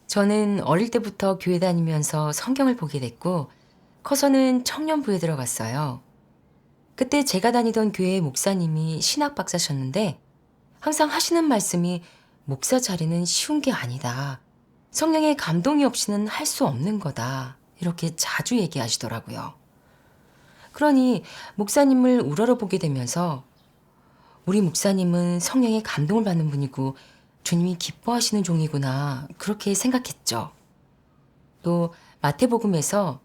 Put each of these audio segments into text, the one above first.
저는 어릴 때부터 교회 다니면서 성경을 보게 됐고, 커서는 청년부에 들어갔어요. 그때 제가 다니던 교회 목사님이 신학 박사셨는데, 항상 하시는 말씀이 목사 자리는 쉬운 게 아니다. 성령의 감동이 없이는 할 수 없는 거다. 이렇게 자주 얘기하시더라고요. 그러니 목사님을 우러러보게 되면서 우리 목사님은 성령의 감동을 받는 분이고 주님이 기뻐하시는 종이구나. 그렇게 생각했죠. 또 마태복음에서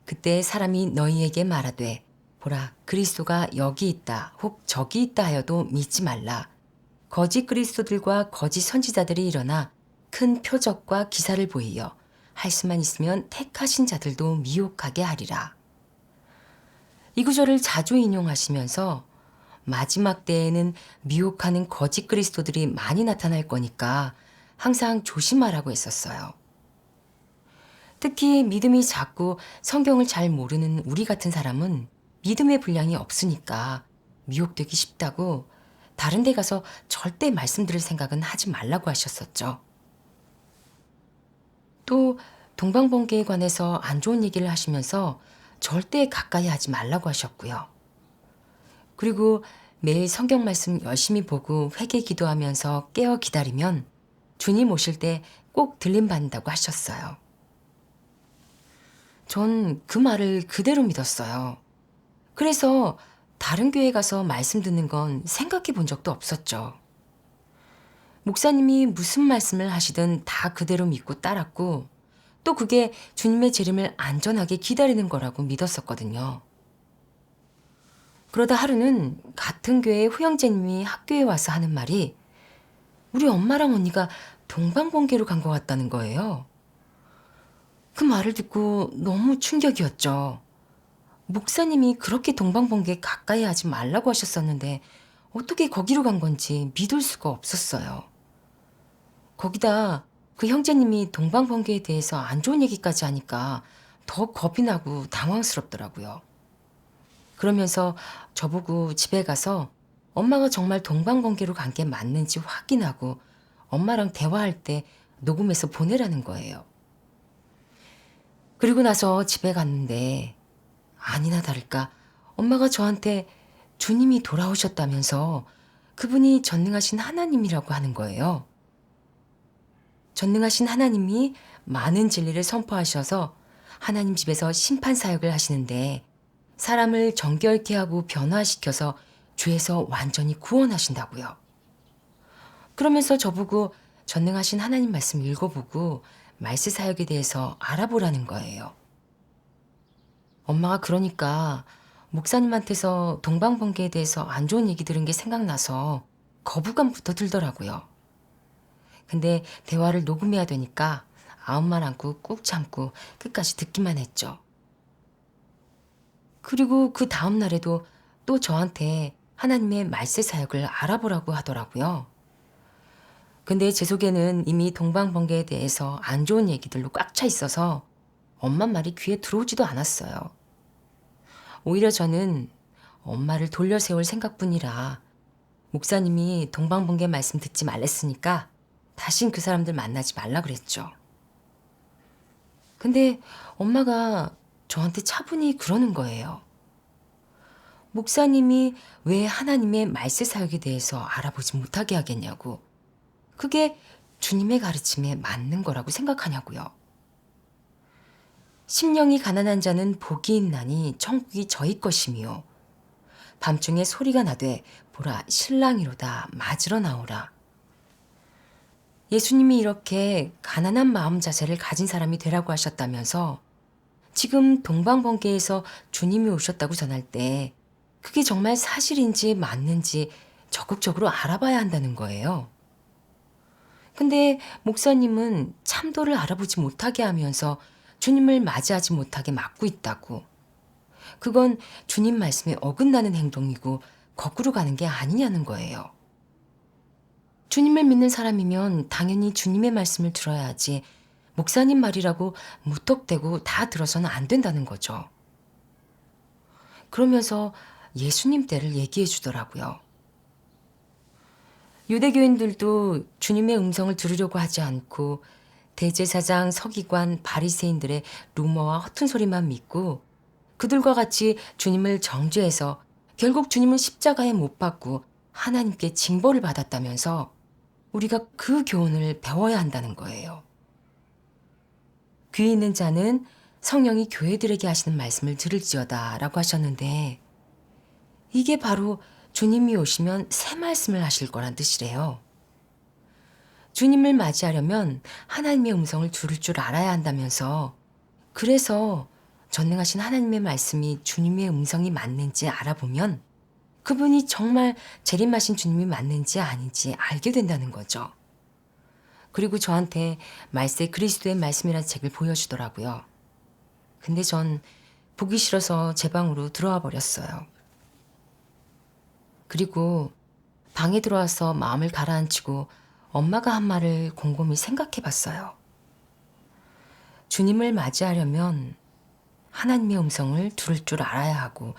그때 사람이 너희에게 말하되 보라 그리스도가 여기 있다 혹 저기 있다 하여도 믿지 말라. 거짓 그리스도들과 거짓 선지자들이 일어나 큰 표적과 기사를 보이어 할 수만 있으면 택하신 자들도 미혹하게 하리라. 이 구절을 자주 인용하시면서 마지막 때에는 미혹하는 거짓 그리스도들이 많이 나타날 거니까 항상 조심하라고 했었어요. 특히 믿음이 작고 성경을 잘 모르는 우리 같은 사람은 믿음의 분량이 없으니까 미혹되기 쉽다고 다른 데 가서 절대 말씀드릴 생각은 하지 말라고 하셨었죠. 또 동방번개에 관해서 안 좋은 얘기를 하시면서 절대 가까이 하지 말라고 하셨고요. 그리고 매일 성경 말씀 열심히 보고 회개 기도하면서 깨어 기다리면 주님 오실 때 꼭 들림 받는다고 하셨어요. 전 그 말을 그대로 믿었어요. 그래서 다른 교회 가서 말씀 듣는 건 생각해 본 적도 없었죠. 목사님이 무슨 말씀을 하시든 다 그대로 믿고 따랐고 또 그게 주님의 재림을 안전하게 기다리는 거라고 믿었었거든요. 그러다 하루는 같은 교회 후영제님이 학교에 와서 하는 말이 우리 엄마랑 언니가 동방번개로 간 것 같다는 거예요. 그 말을 듣고 너무 충격이었죠. 목사님이 그렇게 동방번개 가까이 하지 말라고 하셨었는데 어떻게 거기로 간 건지 믿을 수가 없었어요. 거기다 그 형제님이 동방번개에 대해서 안 좋은 얘기까지 하니까 더 겁이 나고 당황스럽더라고요. 그러면서 저보고 집에 가서 엄마가 정말 동방번개로 간 게 맞는지 확인하고 엄마랑 대화할 때 녹음해서 보내라는 거예요. 그리고 나서 집에 갔는데 아니나 다를까 엄마가 저한테 주님이 돌아오셨다면서 그분이 전능하신 하나님이라고 하는 거예요. 전능하신 하나님이 많은 진리를 선포하셔서 하나님 집에서 심판 사역을 하시는데 사람을 정결케 하고 변화시켜서 죄에서 완전히 구원하신다고요. 그러면서 저보고 전능하신 하나님 말씀 읽어보고 말세 사역에 대해서 알아보라는 거예요. 엄마가 그러니까 목사님한테서 동방번개에 대해서 안 좋은 얘기 들은 게 생각나서 거부감부터 들더라고요. 근데 대화를 녹음해야 되니까 아웃만 안고 꾹 참고 끝까지 듣기만 했죠. 그리고 그 다음 날에도 또 저한테 하나님의 말세 사역을 알아보라고 하더라고요. 근데 제 속에는 이미 동방번개에 대해서 안 좋은 얘기들로 꽉 차 있어서 엄마 말이 귀에 들어오지도 않았어요. 오히려 저는 엄마를 돌려 세울 생각뿐이라 목사님이 동방번개 말씀 듣지 말랬으니까 다신 그 사람들 만나지 말라 그랬죠. 근데 엄마가 저한테 차분히 그러는 거예요. 목사님이 왜 하나님의 말세 사역에 대해서 알아보지 못하게 하겠냐고. 그게 주님의 가르침에 맞는 거라고 생각하냐고요. 심령이 가난한 자는 복이 있나니 천국이 저희 것이미요. 밤중에 소리가 나되 보라 신랑이로다 맞으러 나오라. 예수님이 이렇게 가난한 마음 자세를 가진 사람이 되라고 하셨다면서 지금 동방번개에서 주님이 오셨다고 전할 때 그게 정말 사실인지 맞는지 적극적으로 알아봐야 한다는 거예요. 근데 목사님은 참도를 알아보지 못하게 하면서 주님을 맞이하지 못하게 막고 있다고. 그건 주님 말씀에 어긋나는 행동이고 거꾸로 가는 게 아니냐는 거예요. 주님을 믿는 사람이면 당연히 주님의 말씀을 들어야 하지 목사님 말이라고 무턱대고 다 들어서는 안 된다는 거죠. 그러면서 예수님 때를 얘기해 주더라고요. 유대교인들도 주님의 음성을 들으려고 하지 않고 대제사장, 서기관, 바리새인들의 루머와 허튼 소리만 믿고 그들과 같이 주님을 정죄해서 결국 주님은 십자가에 못 박고 하나님께 징벌을 받았다면서 우리가 그 교훈을 배워야 한다는 거예요. 귀 있는 자는 성령이 교회들에게 하시는 말씀을 들을지어다 라고 하셨는데 이게 바로 주님이 오시면 새 말씀을 하실 거란 뜻이래요. 주님을 맞이하려면 하나님의 음성을 들을 줄 알아야 한다면서 그래서 전능하신 하나님의 말씀이 주님의 음성이 맞는지 알아보면 그분이 정말 재림하신 주님이 맞는지 아닌지 알게 된다는 거죠. 그리고 저한테 말세 그리스도의 말씀이라는 책을 보여주더라고요. 근데 전 보기 싫어서 제 방으로 들어와 버렸어요. 그리고 방에 들어와서 마음을 가라앉히고 엄마가 한 말을 곰곰이 생각해 봤어요. 주님을 맞이하려면 하나님의 음성을 들을 줄 알아야 하고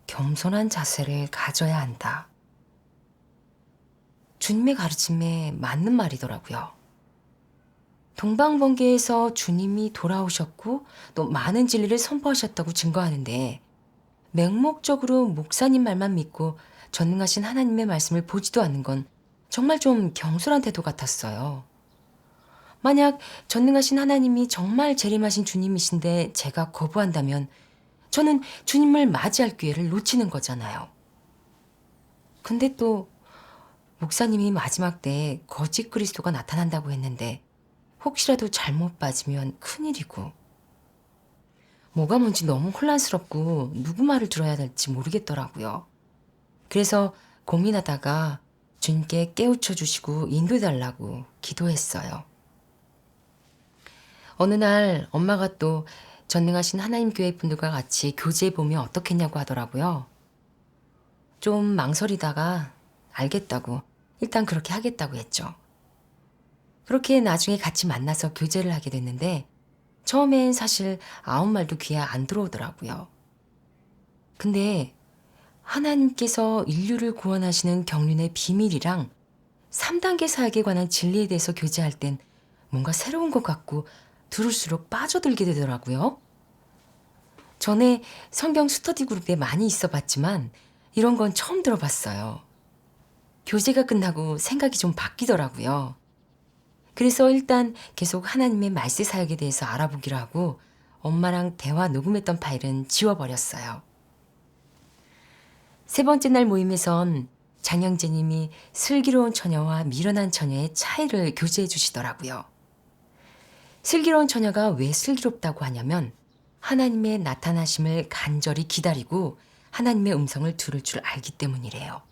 겸손한 자세를 가져야 한다. 주님의 가르침에 맞는 말이더라고요. 동방번개에서 주님이 돌아오셨고 또 많은 진리를 선포하셨다고 증거하는데 맹목적으로 목사님 말만 믿고 전능하신 하나님의 말씀을 보지도 않는 건 정말 좀 경솔한 태도 같았어요. 만약 전능하신 하나님이 정말 재림하신 주님이신데 제가 거부한다면 저는 주님을 맞이할 기회를 놓치는 거잖아요. 근데 또 목사님이 마지막 때에 거짓 그리스도가 나타난다고 했는데 혹시라도 잘못 빠지면 큰일이고 뭐가 뭔지 너무 혼란스럽고 누구 말을 들어야 될지 모르겠더라고요. 그래서 고민하다가 주님께 깨우쳐 주시고 인도해달라고 기도했어요. 어느 날 엄마가 또 전능하신 하나님 교회 분들과 같이 교제해보면 어떻겠냐고 하더라고요. 좀 망설이다가 알겠다고 일단 그렇게 하겠다고 했죠. 그렇게 나중에 같이 만나서 교제를 하게 됐는데 처음엔 사실 아무 말도 귀에 안 들어오더라고요. 근데 하나님께서 인류를 구원하시는 경륜의 비밀이랑 3단계 사역에 관한 진리에 대해서 교제할 땐 뭔가 새로운 것 같고 들을수록 빠져들게 되더라고요. 전에 성경 스터디 그룹에 많이 있어 봤지만 이런 건 처음 들어봤어요. 교제가 끝나고 생각이 좀 바뀌더라고요. 그래서 일단 계속 하나님의 말세 사역에 대해서 알아보기로 하고 엄마랑 대화 녹음했던 파일은 지워버렸어요. 세 번째 날 모임에선 장영재님이 슬기로운 처녀와 미련한 처녀의 차이를 교제해 주시더라고요. 슬기로운 처녀가 왜 슬기롭다고 하냐면 하나님의 나타나심을 간절히 기다리고 하나님의 음성을 들을 줄 알기 때문이래요.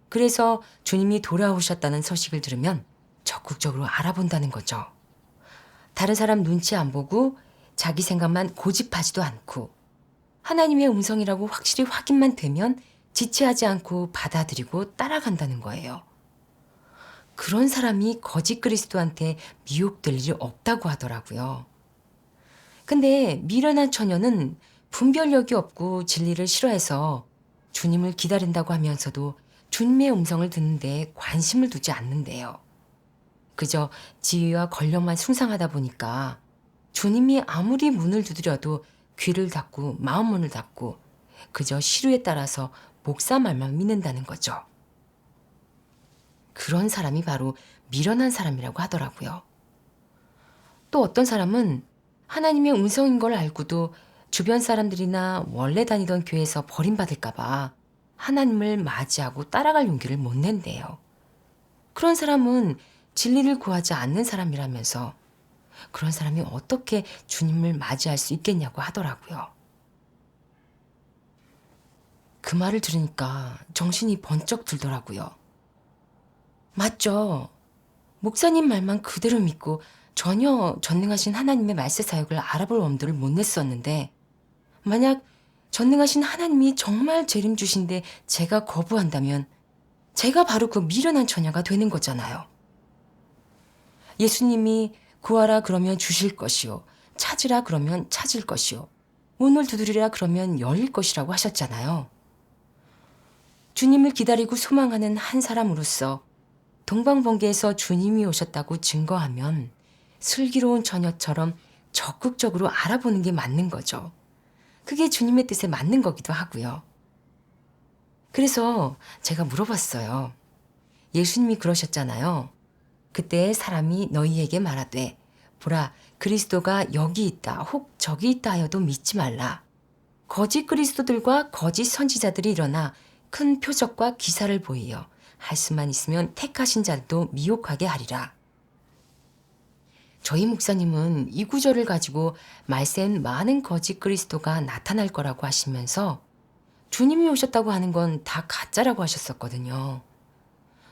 그래서 주님이 돌아오셨다는 소식을 들으면 적극적으로 알아본다는 거죠. 다른 사람 눈치 안 보고 자기 생각만 고집하지도 않고 하나님의 음성이라고 확실히 확인만 되면 지체하지 않고 받아들이고 따라간다는 거예요. 그런 사람이 거짓 그리스도한테 미혹될 일이 없다고 하더라고요. 근데 미련한 처녀는 분별력이 없고 진리를 싫어해서 주님을 기다린다고 하면서도 주님의 음성을 듣는데 관심을 두지 않는데요. 그저 지위와 권력만 숭상하다 보니까 주님이 아무리 문을 두드려도 귀를 닫고 마음 문을 닫고 그저 시류에 따라서 목사 말만 믿는다는 거죠. 그런 사람이 바로 미련한 사람이라고 하더라고요. 또 어떤 사람은 하나님의 음성인 걸 알고도 주변 사람들이나 원래 다니던 교회에서 버림받을까 봐 하나님을 맞이하고 따라갈 용기를 못 낸대요. 그런 사람은 진리를 구하지 않는 사람이라면서 그런 사람이 어떻게 주님을 맞이할 수 있겠냐고 하더라고요. 그 말을 들으니까 정신이 번쩍 들더라고요. 맞죠? 목사님 말만 그대로 믿고 전혀 전능하신 하나님의 말세 사역을 알아볼 엄두를 못 냈었는데 만약 전능하신 하나님이 정말 재림 주신데 제가 거부한다면 제가 바로 그 미련한 처녀가 되는 거잖아요. 예수님이 구하라 그러면 주실 것이요. 찾으라 그러면 찾을 것이요. 문을 두드리라 그러면 열릴 것이라고 하셨잖아요. 주님을 기다리고 소망하는 한 사람으로서 동방번개에서 주님이 오셨다고 증거하면 슬기로운 처녀처럼 적극적으로 알아보는 게 맞는 거죠. 그게 주님의 뜻에 맞는 거기도 하고요. 그래서 제가 물어봤어요. 예수님이 그러셨잖아요. 그때 사람이 너희에게 말하되 보라 그리스도가 여기 있다 혹 저기 있다 하여도 믿지 말라. 거짓 그리스도들과 거짓 선지자들이 일어나 큰 표적과 기사를 보이어 할 수만 있으면 택하신 자들도 미혹하게 하리라. 저희 목사님은 이 구절을 가지고 말세엔 많은 거짓 그리스도가 나타날 거라고 하시면서 주님이 오셨다고 하는 건 다 가짜라고 하셨었거든요.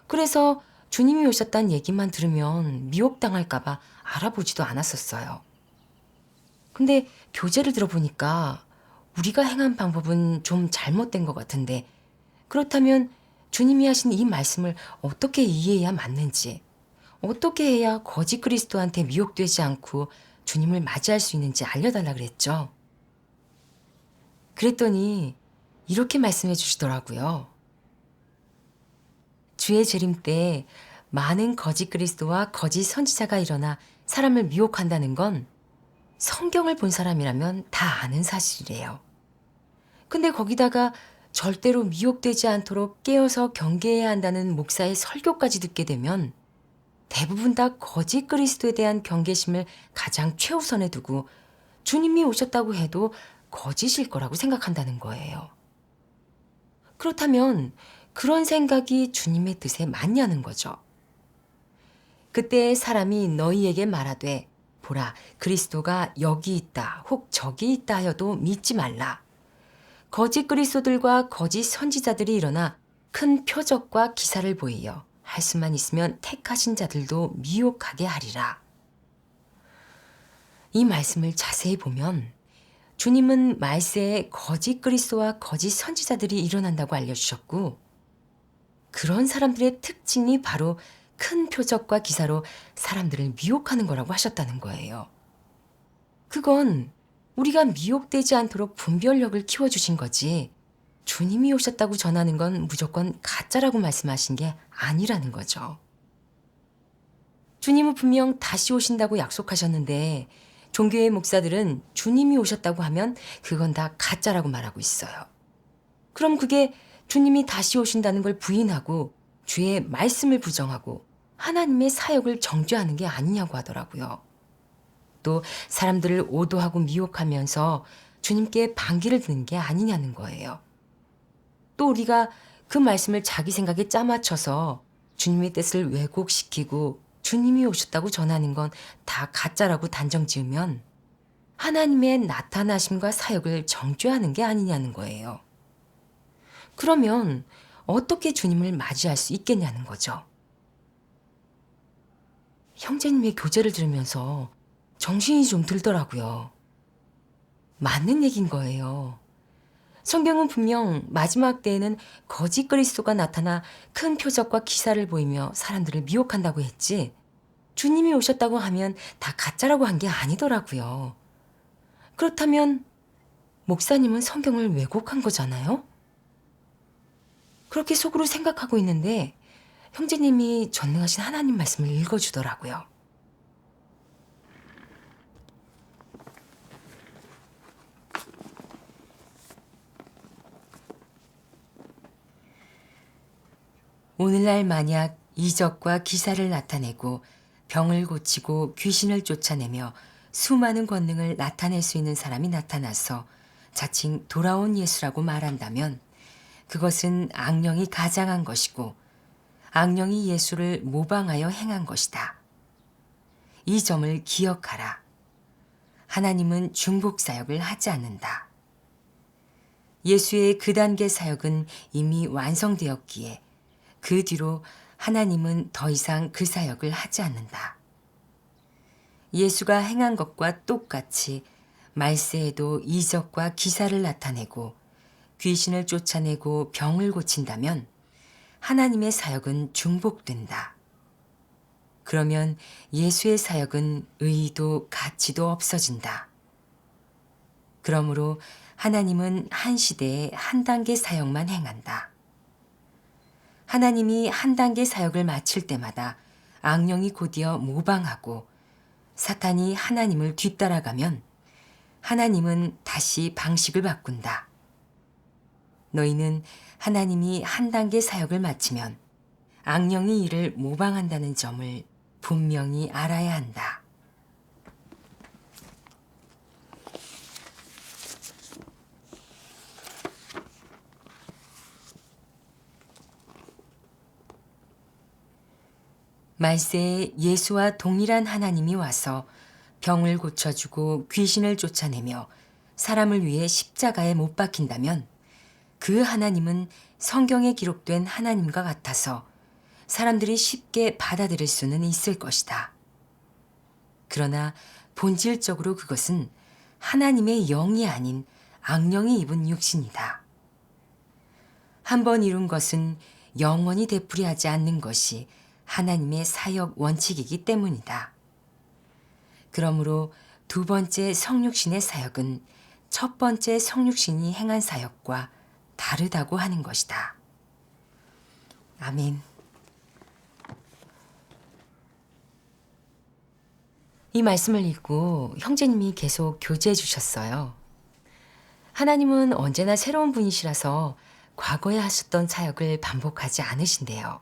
그래서 주님이 오셨다는 얘기만 들으면 미혹당할까봐 알아보지도 않았었어요. 근데 교재를 들어보니까 우리가 행한 방법은 좀 잘못된 것 같은데 그렇다면 주님이 하신 이 말씀을 어떻게 이해해야 맞는지, 어떻게 해야 거짓 그리스도한테 미혹되지 않고 주님을 맞이할 수 있는지 알려달라 그랬죠. 그랬더니 이렇게 말씀해 주시더라고요. 주의 재림 때 많은 거짓 그리스도와 거짓 선지자가 일어나 사람을 미혹한다는 건 성경을 본 사람이라면 다 아는 사실이래요. 근데 거기다가 절대로 미혹되지 않도록 깨어서 경계해야 한다는 목사의 설교까지 듣게 되면 대부분 다 거짓 그리스도에 대한 경계심을 가장 최우선에 두고 주님이 오셨다고 해도 거짓일 거라고 생각한다는 거예요. 그렇다면 그런 생각이 주님의 뜻에 맞냐는 거죠. 그때 사람이 너희에게 말하되 보라 그리스도가 여기 있다 혹 저기 있다 하여도 믿지 말라. 거짓 그리스도들과 거짓 선지자들이 일어나 큰 표적과 기사를 보이어 할 수만 있으면 택하신 자들도 미혹하게 하리라. 이 말씀을 자세히 보면 주님은 말세에 거짓 그리스도와 거짓 선지자들이 일어난다고 알려주셨고 그런 사람들의 특징이 바로 큰 표적과 기사로 사람들을 미혹하는 거라고 하셨다는 거예요. 그건 우리가 미혹되지 않도록 분별력을 키워주신 거지 주님이 오셨다고 전하는 건 무조건 가짜라고 말씀하신 게 아니라는 거죠. 주님은 분명 다시 오신다고 약속하셨는데 종교의 목사들은 주님이 오셨다고 하면 그건 다 가짜라고 말하고 있어요. 그럼 그게 주님이 다시 오신다는 걸 부인하고 주의 말씀을 부정하고 하나님의 사역을 정죄하는 게 아니냐고 하더라고요. 또 사람들을 오도하고 미혹하면서 주님께 반기를 드는 게 아니냐는 거예요. 또 우리가 그 말씀을 자기 생각에 짜맞춰서 주님의 뜻을 왜곡시키고 주님이 오셨다고 전하는 건 다 가짜라고 단정 지으면 하나님의 나타나심과 사역을 정죄하는 게 아니냐는 거예요. 그러면 어떻게 주님을 맞이할 수 있겠냐는 거죠. 형제님의 교제를 들으면서 정신이 좀 들더라고요. 맞는 얘기인 거예요. 성경은 분명 마지막 때에는 거짓 그리스도가 나타나 큰 표적과 기사를 보이며 사람들을 미혹한다고 했지 주님이 오셨다고 하면 다 가짜라고 한 게 아니더라고요. 그렇다면 목사님은 성경을 왜곡한 거잖아요? 그렇게 속으로 생각하고 있는데 형제님이 전능하신 하나님 말씀을 읽어주더라고요. 오늘날 만약 이적과 기사를 나타내고 병을 고치고 귀신을 쫓아내며 수많은 권능을 나타낼 수 있는 사람이 나타나서 자칭 돌아온 예수라고 말한다면 그것은 악령이 가장한 것이고 악령이 예수를 모방하여 행한 것이다. 이 점을 기억하라. 하나님은 중복 사역을 하지 않는다. 예수의 그 단계 사역은 이미 완성되었기에 그 뒤로 하나님은 더 이상 그 사역을 하지 않는다. 예수가 행한 것과 똑같이 말세에도 이적과 기사를 나타내고 귀신을 쫓아내고 병을 고친다면 하나님의 사역은 중복된다. 그러면 예수의 사역은 의의도 가치도 없어진다. 그러므로 하나님은 한 시대에 한 단계 사역만 행한다. 하나님이 한 단계 사역을 마칠 때마다 악령이 곧이어 모방하고 사탄이 하나님을 뒤따라가면 하나님은 다시 방식을 바꾼다. 너희는 하나님이 한 단계 사역을 마치면 악령이 이를 모방한다는 점을 분명히 알아야 한다. 말세에 예수와 동일한 하나님이 와서 병을 고쳐주고 귀신을 쫓아내며 사람을 위해 십자가에 못 박힌다면 그 하나님은 성경에 기록된 하나님과 같아서 사람들이 쉽게 받아들일 수는 있을 것이다. 그러나 본질적으로 그것은 하나님의 영이 아닌 악령이 입은 육신이다. 한번 이룬 것은 영원히 되풀이하지 않는 것이 하나님의 사역 원칙이기 때문이다. 그러므로 두 번째 성육신의 사역은 첫 번째 성육신이 행한 사역과 다르다고 하는 것이다. 아멘. 이 말씀을 읽고 형제님이 계속 교제해 주셨어요. 하나님은 언제나 새로운 분이시라서 과거에 하셨던 사역을 반복하지 않으신대요.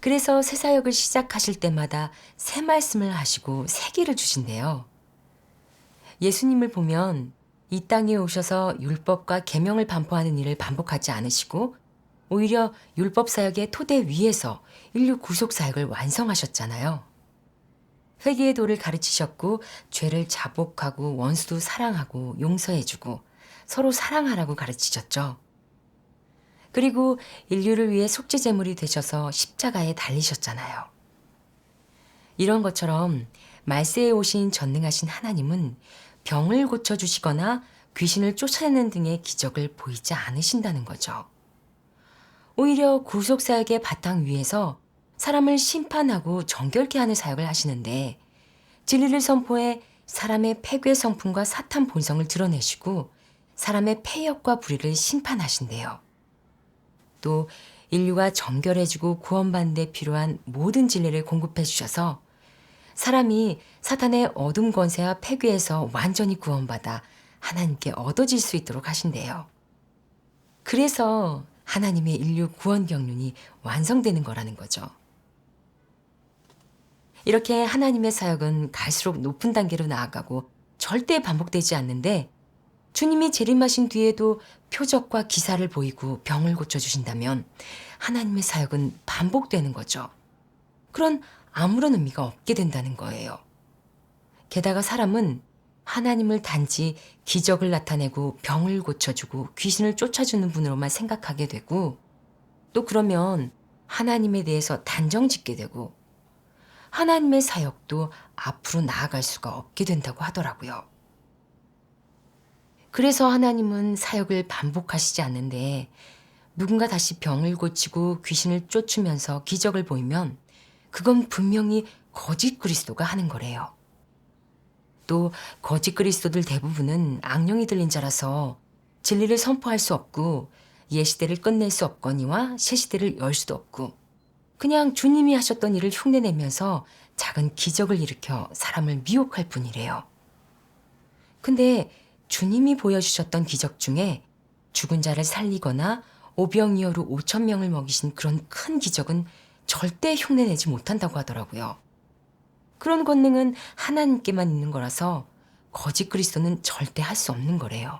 그래서 새 사역을 시작하실 때마다 새 말씀을 하시고 새 길을 주신대요. 예수님을 보면 이 땅에 오셔서 율법과 계명을 반포하는 일을 반복하지 않으시고 오히려 율법 사역의 토대 위에서 인류 구속 사역을 완성하셨잖아요. 회개의 도를 가르치셨고 죄를 자복하고 원수도 사랑하고 용서해주고 서로 사랑하라고 가르치셨죠. 그리고 인류를 위해 속죄제물이 되셔서 십자가에 달리셨잖아요. 이런 것처럼 말세에 오신 전능하신 하나님은 병을 고쳐주시거나 귀신을 쫓아내는 등의 기적을 보이지 않으신다는 거죠. 오히려 구속사역의 바탕 위에서 사람을 심판하고 정결케 하는 사역을 하시는데 진리를 선포해 사람의 패괴 성품과 사탄 본성을 드러내시고 사람의 패역과 불의를 심판하신대요. 또 인류가 정결해지고 구원받는 데 필요한 모든 진리를 공급해 주셔서 사람이 사탄의 어둠 권세와 패괴에서 완전히 구원받아 하나님께 얻어질 수 있도록 하신대요. 그래서 하나님의 인류 구원 경륜이 완성되는 거라는 거죠. 이렇게 하나님의 사역은 갈수록 높은 단계로 나아가고 절대 반복되지 않는데 주님이 재림하신 뒤에도 표적과 기사를 보이고 병을 고쳐주신다면 하나님의 사역은 반복되는 거죠. 그런 아무런 의미가 없게 된다는 거예요. 게다가 사람은 하나님을 단지 기적을 나타내고 병을 고쳐주고 귀신을 쫓아주는 분으로만 생각하게 되고 또 그러면 하나님에 대해서 단정 짓게 되고 하나님의 사역도 앞으로 나아갈 수가 없게 된다고 하더라고요. 그래서 하나님은 사역을 반복하시지 않는데 누군가 다시 병을 고치고 귀신을 쫓으면서 기적을 보이면 그건 분명히 거짓 그리스도가 하는 거래요. 또 거짓 그리스도들 대부분은 악령이 들린 자라서 진리를 선포할 수 없고 옛 시대를 끝낼 수 없거니와 새 시대를 열 수도 없고 그냥 주님이 하셨던 일을 흉내내면서 작은 기적을 일으켜 사람을 미혹할 뿐이래요. 근데 주님이 보여주셨던 기적 중에 죽은 자를 살리거나 오병이어로 5천 명을 먹이신 그런 큰 기적은 절대 흉내내지 못한다고 하더라고요. 그런 권능은 하나님께만 있는 거라서 거짓 그리스도는 절대 할 수 없는 거래요.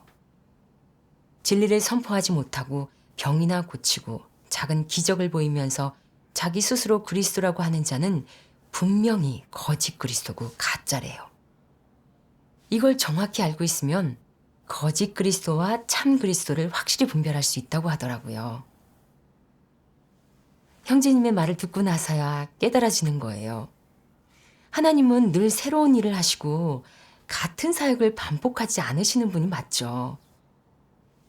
진리를 선포하지 못하고 병이나 고치고 작은 기적을 보이면서 자기 스스로 그리스도라고 하는 자는 분명히 거짓 그리스도고 가짜래요. 이걸 정확히 알고 있으면 거짓 그리스도와 참 그리스도를 확실히 분별할 수 있다고 하더라고요. 형제님의 말을 듣고 나서야 깨달아지는 거예요. 하나님은 늘 새로운 일을 하시고 같은 사역을 반복하지 않으시는 분이 맞죠.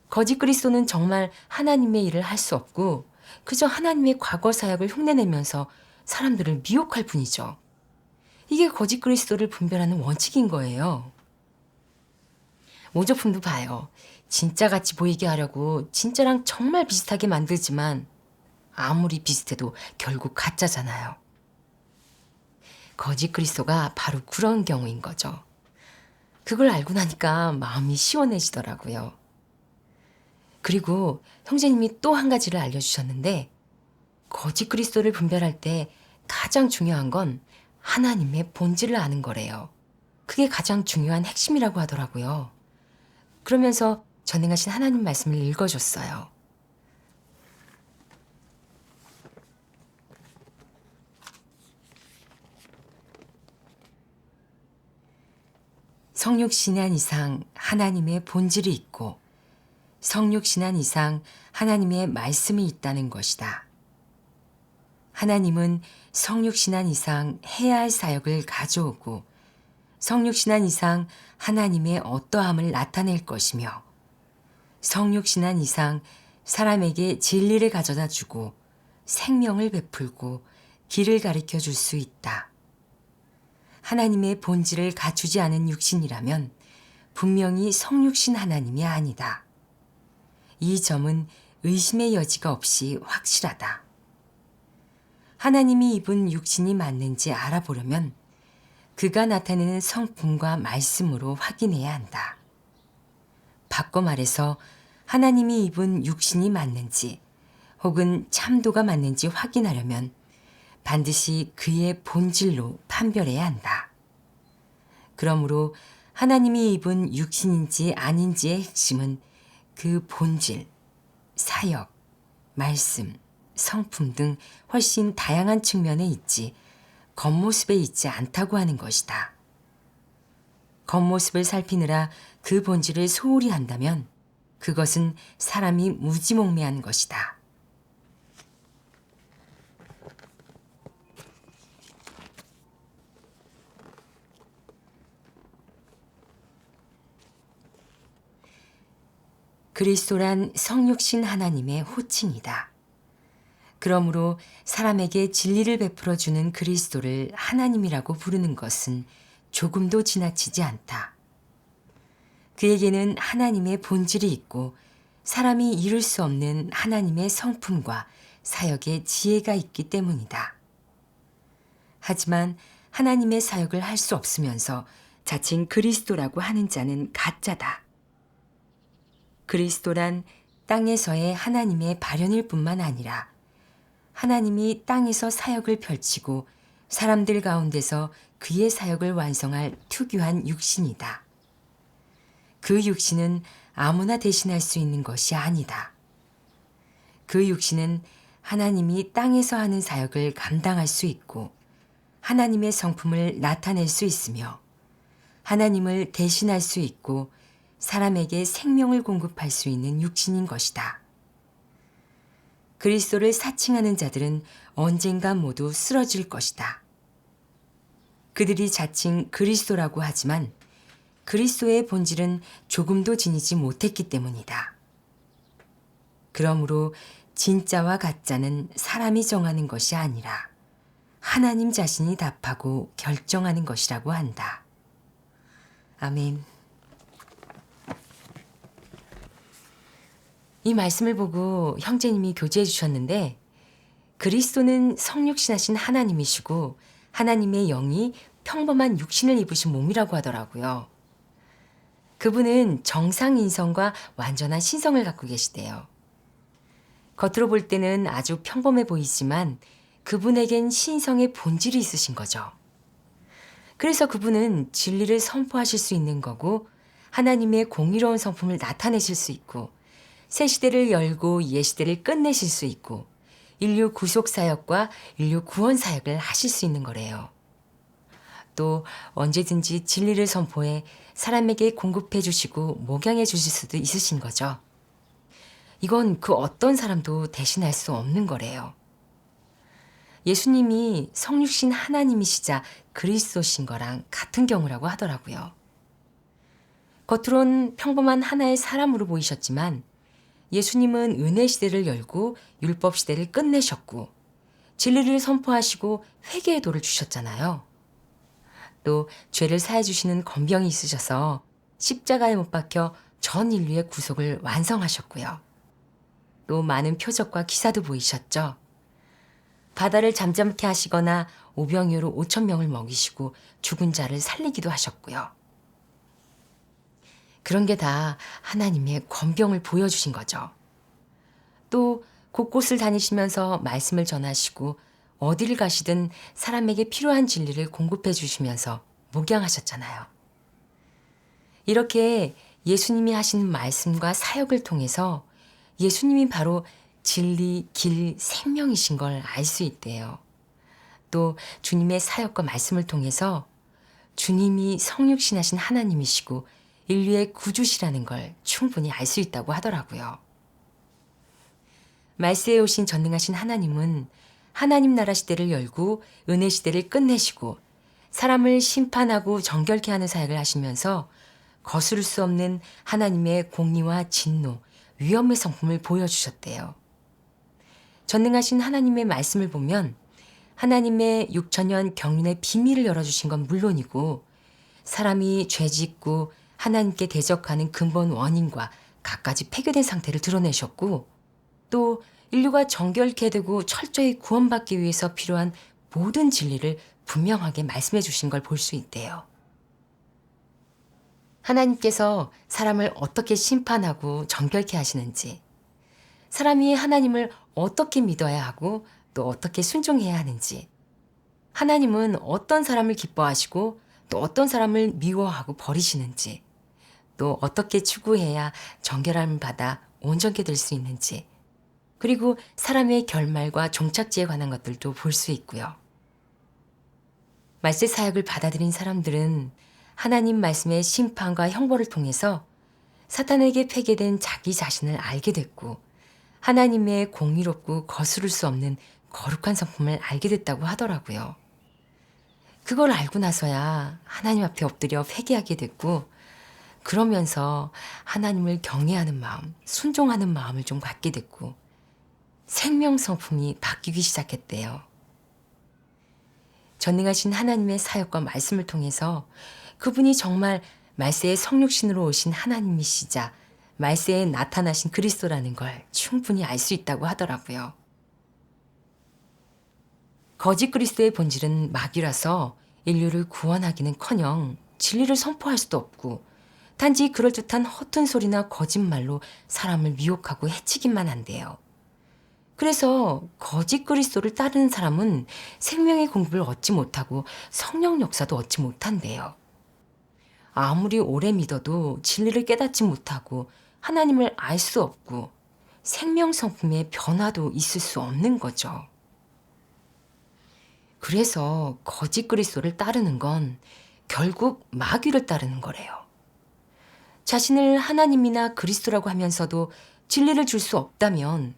거짓 그리스도는 정말 하나님의 일을 할 수 없고 그저 하나님의 과거 사역을 흉내내면서 사람들을 미혹할 뿐이죠. 이게 거짓 그리스도를 분별하는 원칙인 거예요. 모조품도 봐요. 진짜같이 보이게 하려고 진짜랑 정말 비슷하게 만들지만 아무리 비슷해도 결국 가짜잖아요. 거짓 그리스도가 바로 그런 경우인 거죠. 그걸 알고 나니까 마음이 시원해지더라고요. 그리고 형제님이 또 한 가지를 알려주셨는데, 거짓 그리스도를 분별할 때 가장 중요한 건 하나님의 본질을 아는 거래요. 그게 가장 중요한 핵심이라고 하더라고요. 그러면서 전능하신 하나님 말씀을 읽어줬어요. 성육신한 이상 하나님의 본질이 있고 성육신한 이상 하나님의 말씀이 있다는 것이다. 하나님은 성육신한 이상 해야 할 사역을 가져오고 성육신한 이상 하나님의 어떠함을 나타낼 것이며 성육신한 이상 사람에게 진리를 가져다 주고 생명을 베풀고 길을 가르쳐 줄 수 있다. 하나님의 본질을 갖추지 않은 육신이라면 분명히 성육신 하나님이 아니다. 이 점은 의심의 여지가 없이 확실하다. 하나님이 입은 육신이 맞는지 알아보려면 그가 나타내는 성품과 말씀으로 확인해야 한다. 바꿔 말해서 하나님이 입은 육신이 맞는지 혹은 참도가 맞는지 확인하려면 반드시 그의 본질로 판별해야 한다. 그러므로 하나님이 입은 육신인지 아닌지의 핵심은 그 본질, 사역, 말씀, 성품 등 훨씬 다양한 측면에 있지 겉모습에 있지 않다고 하는 것이다. 겉모습을 살피느라 그 본질을 소홀히 한다면 그것은 사람이 무지몽매한 것이다. 그리스도란 성육신 하나님의 호칭이다. 그러므로 사람에게 진리를 베풀어 주는 그리스도를 하나님이라고 부르는 것은 조금도 지나치지 않다. 그에게는 하나님의 본질이 있고 사람이 이룰 수 없는 하나님의 성품과 사역의 지혜가 있기 때문이다. 하지만 하나님의 사역을 할 수 없으면서 자칭 그리스도라고 하는 자는 가짜다. 그리스도란 땅에서의 하나님의 발현일 뿐만 아니라 하나님이 땅에서 사역을 펼치고 사람들 가운데서 그의 사역을 완성할 투교한 육신이다. 그 육신은 아무나 대신할 수 있는 것이 아니다. 그 육신은 하나님이 땅에서 하는 사역을 감당할 수 있고 하나님의 성품을 나타낼 수 있으며 하나님을 대신할 수 있고 사람에게 생명을 공급할 수 있는 육신인 것이다. 그리스도를 사칭하는 자들은 언젠가 모두 쓰러질 것이다. 그들이 자칭 그리스도라고 하지만 그리스도의 본질은 조금도 지니지 못했기 때문이다. 그러므로 진짜와 가짜는 사람이 정하는 것이 아니라 하나님 자신이 답하고 결정하는 것이라고 한다. 아멘. 이 말씀을 보고 형제님이 교제해 주셨는데 그리스도는 성육신하신 하나님이시고 하나님의 영이 평범한 육신을 입으신 몸이라고 하더라고요. 그분은 정상 인성과 완전한 신성을 갖고 계시대요. 겉으로 볼 때는 아주 평범해 보이지만 그분에겐 신성의 본질이 있으신 거죠. 그래서 그분은 진리를 선포하실 수 있는 거고 하나님의 공의로운 성품을 나타내실 수 있고 새 시대를 열고 옛 시대를 끝내실 수 있고 인류 구속 사역과 인류 구원 사역을 하실 수 있는 거래요. 또 언제든지 진리를 선포해 사람에게 공급해 주시고 목양해 주실 수도 있으신 거죠. 이건 그 어떤 사람도 대신할 수 없는 거래요. 예수님이 성육신 하나님이시자 그리스도신 거랑 같은 경우라고 하더라고요. 겉으론 평범한 하나의 사람으로 보이셨지만 예수님은 은혜 시대를 열고 율법 시대를 끝내셨고 진리를 선포하시고 회개의 도를 주셨잖아요. 또 죄를 사해 주시는 권병이 있으셔서 십자가에 못 박혀 전 인류의 구속을 완성하셨고요. 또 많은 표적과 기사도 보이셨죠. 바다를 잠잠케 하시거나 오병이어로 5천 명을 먹이시고 죽은 자를 살리기도 하셨고요. 그런 게 다 하나님의 권병을 보여주신 거죠. 또 곳곳을 다니시면서 말씀을 전하시고 어디를 가시든 사람에게 필요한 진리를 공급해 주시면서 목양하셨잖아요. 이렇게 예수님이 하신 말씀과 사역을 통해서 예수님이 바로 진리, 길, 생명이신 걸 알 수 있대요. 또 주님의 사역과 말씀을 통해서 주님이 성육신하신 하나님이시고 인류의 구주시라는 걸 충분히 알 수 있다고 하더라고요. 말세에 오신 전능하신 하나님은 하나님 나라 시대를 열고 은혜 시대를 끝내시고 사람을 심판하고 정결케 하는 사역을 하시면서 거스를 수 없는 하나님의 공의와 진노, 위엄의 성품을 보여주셨대요. 전능하신 하나님의 말씀을 보면 하나님의 6천년 경륜의 비밀을 열어주신 건 물론이고 사람이 죄짓고 하나님께 대적하는 근본 원인과 갖가지 폐교된 상태를 드러내셨고 또 인류가 정결케 되고 철저히 구원받기 위해서 필요한 모든 진리를 분명하게 말씀해 주신 걸 볼 수 있대요. 하나님께서 사람을 어떻게 심판하고 정결케 하시는지, 사람이 하나님을 어떻게 믿어야 하고 또 어떻게 순종해야 하는지, 하나님은 어떤 사람을 기뻐하시고 또 어떤 사람을 미워하고 버리시는지, 또 어떻게 추구해야 정결함을 받아 온전케 될 수 있는지, 그리고 사람의 결말과 종착지에 관한 것들도 볼 수 있고요. 말세 사역을 받아들인 사람들은 하나님 말씀의 심판과 형벌을 통해서 사탄에게 폐기된 자기 자신을 알게 됐고 하나님의 공의롭고 거스를 수 없는 거룩한 성품을 알게 됐다고 하더라고요. 그걸 알고 나서야 하나님 앞에 엎드려 회개하게 됐고 그러면서 하나님을 경외하는 마음, 순종하는 마음을 좀 갖게 됐고 생명 성품이 바뀌기 시작했대요. 전능하신 하나님의 사역과 말씀을 통해서 그분이 정말 말세의 성육신으로 오신 하나님이시자 말세에 나타나신 그리스도라는 걸 충분히 알 수 있다고 하더라고요. 거짓 그리스도의 본질은 마귀라서 인류를 구원하기는커녕 진리를 선포할 수도 없고 단지 그럴듯한 허튼 소리나 거짓말로 사람을 미혹하고 해치기만 한대요. 그래서 거짓 그리스도를 따르는 사람은 생명의 공급을 얻지 못하고 성령 역사도 얻지 못한대요. 아무리 오래 믿어도 진리를 깨닫지 못하고 하나님을 알 수 없고 생명 성품의 변화도 있을 수 없는 거죠. 그래서 거짓 그리스도를 따르는 건 결국 마귀를 따르는 거래요. 자신을 하나님이나 그리스도라고 하면서도 진리를 줄 수 없다면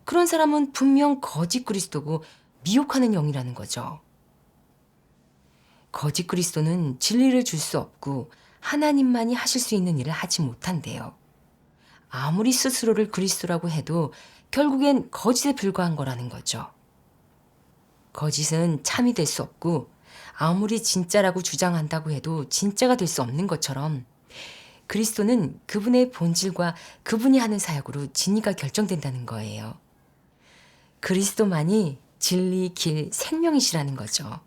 그런 사람은 분명 거짓 그리스도고 미혹하는 영이라는 거죠. 거짓 그리스도는 진리를 줄 수 없고 하나님만이 하실 수 있는 일을 하지 못한대요. 아무리 스스로를 그리스도라고 해도 결국엔 거짓에 불과한 거라는 거죠. 거짓은 참이 될 수 없고 아무리 진짜라고 주장한다고 해도 진짜가 될 수 없는 것처럼 그리스도는 그분의 본질과 그분이 하는 사역으로 진리가 결정된다는 거예요. 그리스도만이 진리, 길, 생명이시라는 거죠.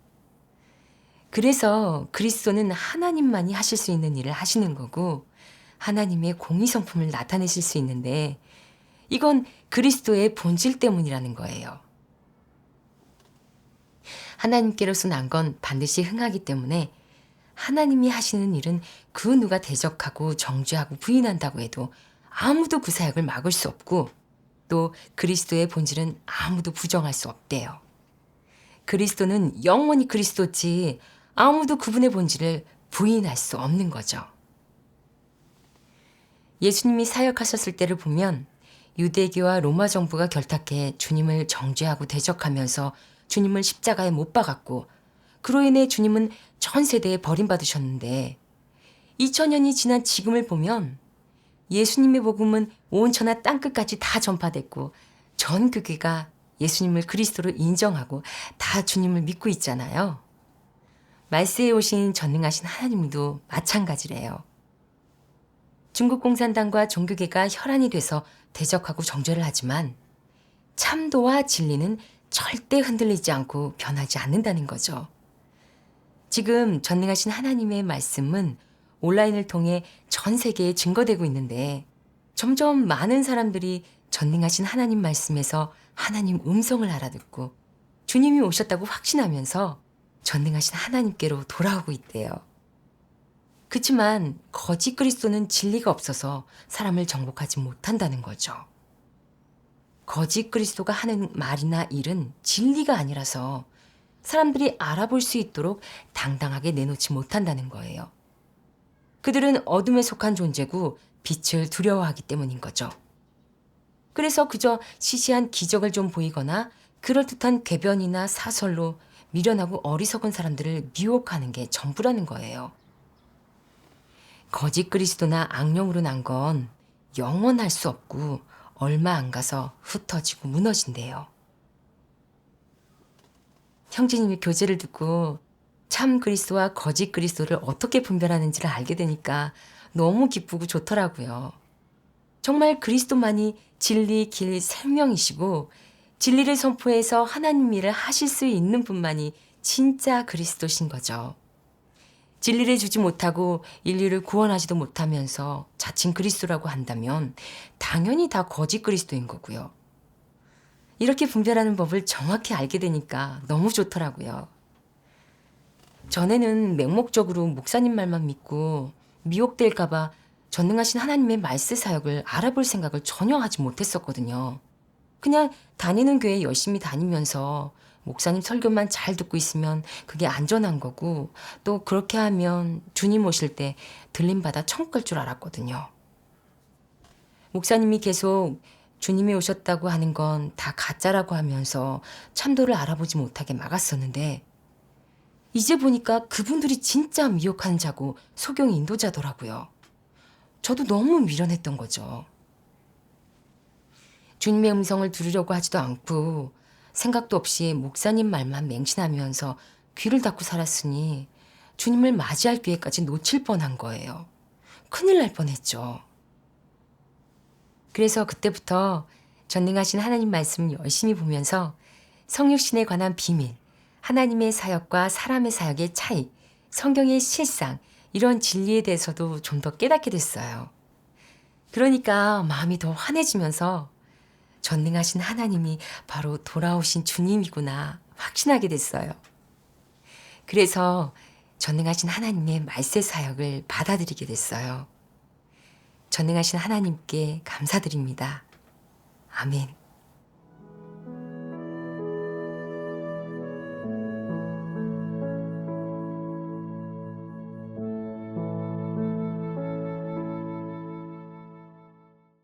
그래서 그리스도는 하나님만이 하실 수 있는 일을 하시는 거고 하나님의 공의 성품을 나타내실 수 있는데 이건 그리스도의 본질 때문이라는 거예요. 하나님께로서 난 건 반드시 흥하기 때문에 하나님이 하시는 일은 그 누가 대적하고 정죄하고 부인한다고 해도 아무도 그 사역을 막을 수 없고 또 그리스도의 본질은 아무도 부정할 수 없대요. 그리스도는 영원히 그리스도지 아무도 그분의 본질을 부인할 수 없는 거죠. 예수님이 사역하셨을 때를 보면 유대교와 로마 정부가 결탁해 주님을 정죄하고 대적하면서 주님을 십자가에 못 박았고 그로 인해 주님은 전 세대에 버림받으셨는데 2000년이 지난 지금을 보면 예수님의 복음은 온 천하 땅끝까지 다 전파됐고 전 교계가 예수님을 그리스도로 인정하고 다 주님을 믿고 있잖아요. 말세에 오신 전능하신 하나님도 마찬가지래요. 중국 공산당과 종교계가 혈안이 돼서 대적하고 정죄를 하지만 참도와 진리는 절대 흔들리지 않고 변하지 않는다는 거죠. 지금 전능하신 하나님의 말씀은 온라인을 통해 전 세계에 증거되고 있는데 점점 많은 사람들이 전능하신 하나님 말씀에서 하나님 음성을 알아듣고 주님이 오셨다고 확신하면서 전능하신 하나님께로 돌아오고 있대요. 그렇지만 거짓 그리스도는 진리가 없어서 사람을 정복하지 못한다는 거죠. 거짓 그리스도가 하는 말이나 일은 진리가 아니라서 사람들이 알아볼 수 있도록 당당하게 내놓지 못한다는 거예요. 그들은 어둠에 속한 존재고 빛을 두려워하기 때문인 거죠. 그래서 그저 시시한 기적을 좀 보이거나 그럴듯한 궤변이나 사설로 미련하고 어리석은 사람들을 미혹하는 게 전부라는 거예요. 거짓 그리스도나 악령으로 난 건 영원할 수 없고 얼마 안 가서 흩어지고 무너진대요. 형제님이 교제를 듣고 참 그리스도와 거짓 그리스도를 어떻게 분별하는지를 알게 되니까 너무 기쁘고 좋더라고요. 정말 그리스도만이 진리, 길, 생명이시고 진리를 선포해서 하나님 일을 하실 수 있는 분만이 진짜 그리스도신 거죠. 진리를 주지 못하고 인류를 구원하지도 못하면서 자칭 그리스도라고 한다면 당연히 다 거짓 그리스도인 거고요. 이렇게 분별하는 법을 정확히 알게 되니까 너무 좋더라고요. 전에는 맹목적으로 목사님 말만 믿고 미혹될까봐 전능하신 하나님의 말씀 사역을 알아볼 생각을 전혀 하지 못했었거든요. 그냥 다니는 교회 열심히 다니면서 목사님 설교만 잘 듣고 있으면 그게 안전한 거고 또 그렇게 하면 주님 오실 때 들림받아 천국 갈 줄 알았거든요. 목사님이 계속 주님이 오셨다고 하는 건 다 가짜라고 하면서 참도를 알아보지 못하게 막았었는데 이제 보니까 그분들이 진짜 미혹한 자고 소경 인도자더라고요. 저도 너무 미련했던 거죠. 주님의 음성을 들으려고 하지도 않고 생각도 없이 목사님 말만 맹신하면서 귀를 닫고 살았으니 주님을 맞이할 기회까지 놓칠 뻔한 거예요. 큰일 날 뻔했죠. 그래서 그때부터 전능하신 하나님 말씀을 열심히 보면서 성육신에 관한 비밀, 하나님의 사역과 사람의 사역의 차이, 성경의 실상, 이런 진리에 대해서도 좀 더 깨닫게 됐어요. 그러니까 마음이 더 환해지면서 전능하신 하나님이 바로 돌아오신 주님이구나 확신하게 됐어요. 그래서 전능하신 하나님의 말세 사역을 받아들이게 됐어요. 전능하신 하나님께 감사드립니다. 아멘.